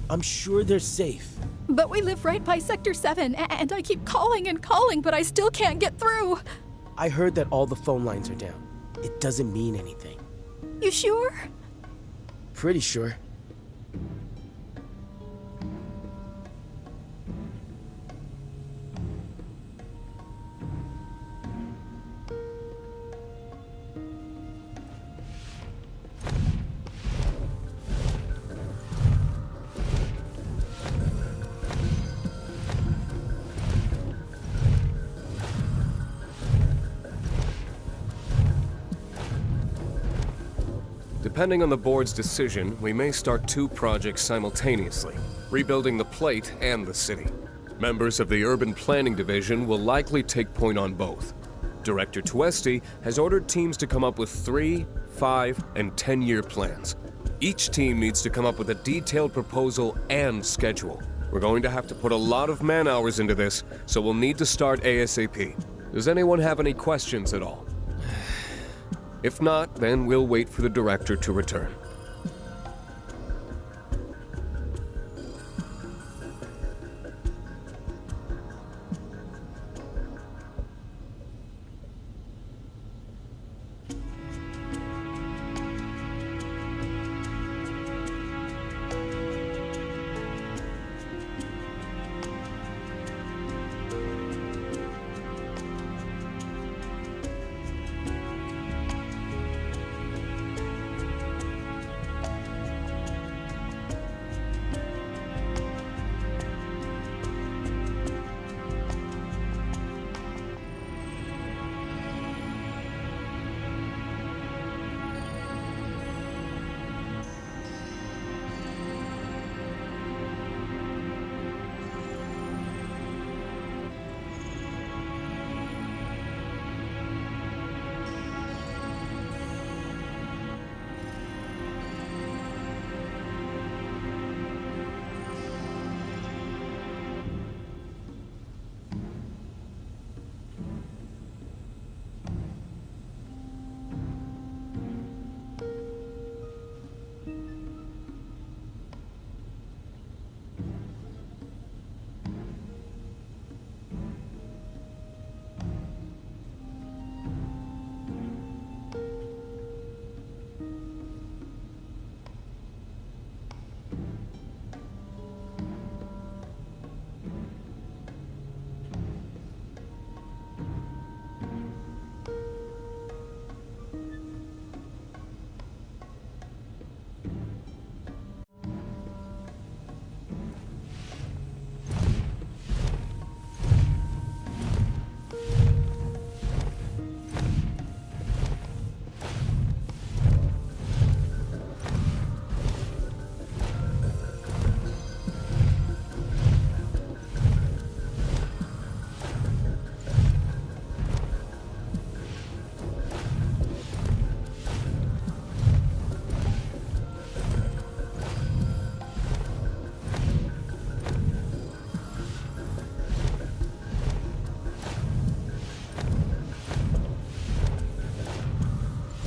I'm sure they're safe. But we live right by Sector 7, and I keep calling and calling, but I still can't get through. I heard that all the phone lines are down. It doesn't mean anything. You sure? Pretty sure. Depending on the board's decision, we may start 2 projects simultaneously, rebuilding the plate and the city. Members of the Urban Planning Division will likely take point on both. Director Tuesti has ordered teams to come up with 3, 5, and 10-year plans. Each team needs to come up with a detailed proposal and schedule. We're going to have to put a lot of man-hours into this, so we'll need to start ASAP. Does anyone have any questions at all? If not, then we'll wait for the director to return.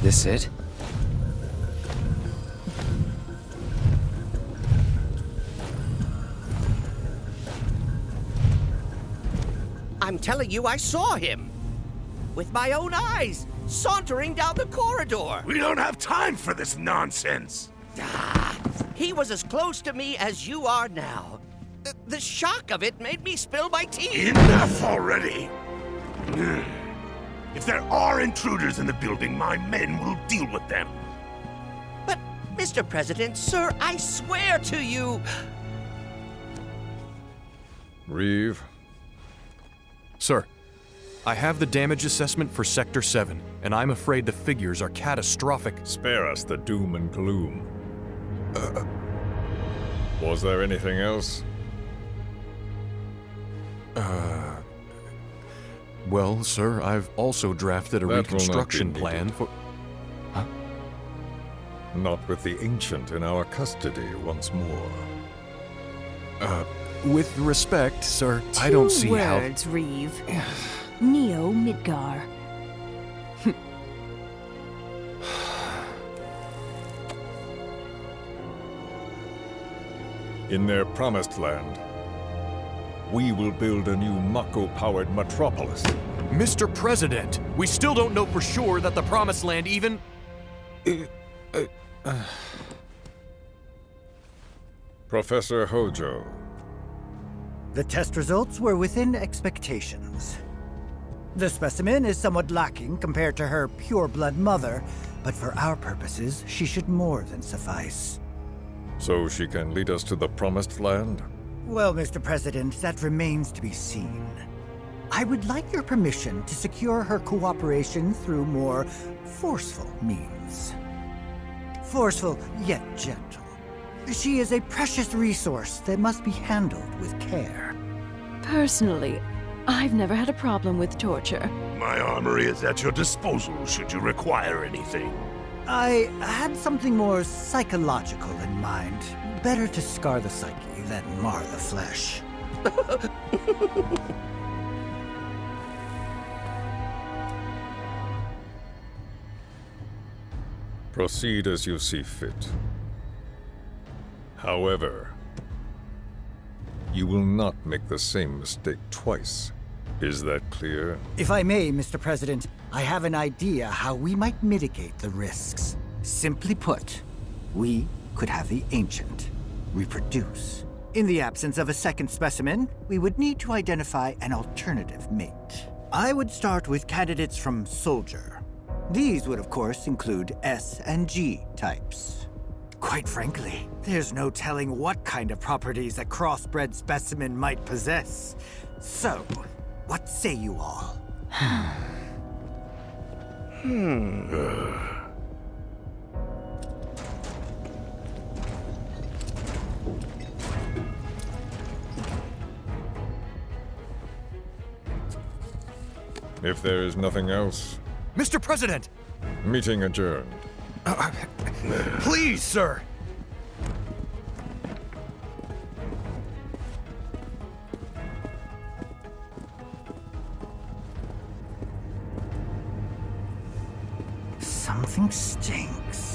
This it? I'm telling you, I saw him. With my own eyes, sauntering down the corridor. We don't have time for this nonsense. He was as close to me as you are now. The shock of it made me spill my tea. Enough already. If there are intruders in the building, my men will deal with them. But, Mr. President, sir, I swear to you... Reeve. Sir, I have the damage assessment for Sector 7, and I'm afraid the figures are catastrophic. Spare us the doom and gloom. Was there anything else? Well, sir, I've also drafted a reconstruction plan for... Huh? Not with the Ancient in our custody once more. With respect, sir, I don't see how... 2 words, Reeve. Neo Midgar. In their promised land, we will build a new Mako-powered metropolis. Mr. President, we still don't know for sure that the Promised Land even... Professor Hojo, The test results were within expectations. The specimen is somewhat lacking compared to her pure-blood mother, but for our purposes, she should more than suffice. so she can lead us to the promised land? Well, Mr. President, that remains to be seen. I would like your permission to secure her cooperation through more forceful means. Forceful, yet gentle. She is a precious resource that must be handled with care. Personally, I've never had a problem with torture. My armory is at your disposal should you require anything. I had something more psychological in mind. Better to scar the psyche than mar the flesh. Proceed as you see fit. However, you will not make the same mistake twice. Is that clear? If I may, Mr. President, I have an idea how we might mitigate the risks. Simply put, we could have the Ancient reproduce. In the absence of a second specimen, we would need to identify an alternative mate. I would start with candidates from Soldier. These would, of course, include S and G types. Quite frankly, there's no telling what kind of properties a crossbred specimen might possess. So, what say you all? If there is nothing else, Mr. President! meeting adjourned. Please, sir! Something stinks.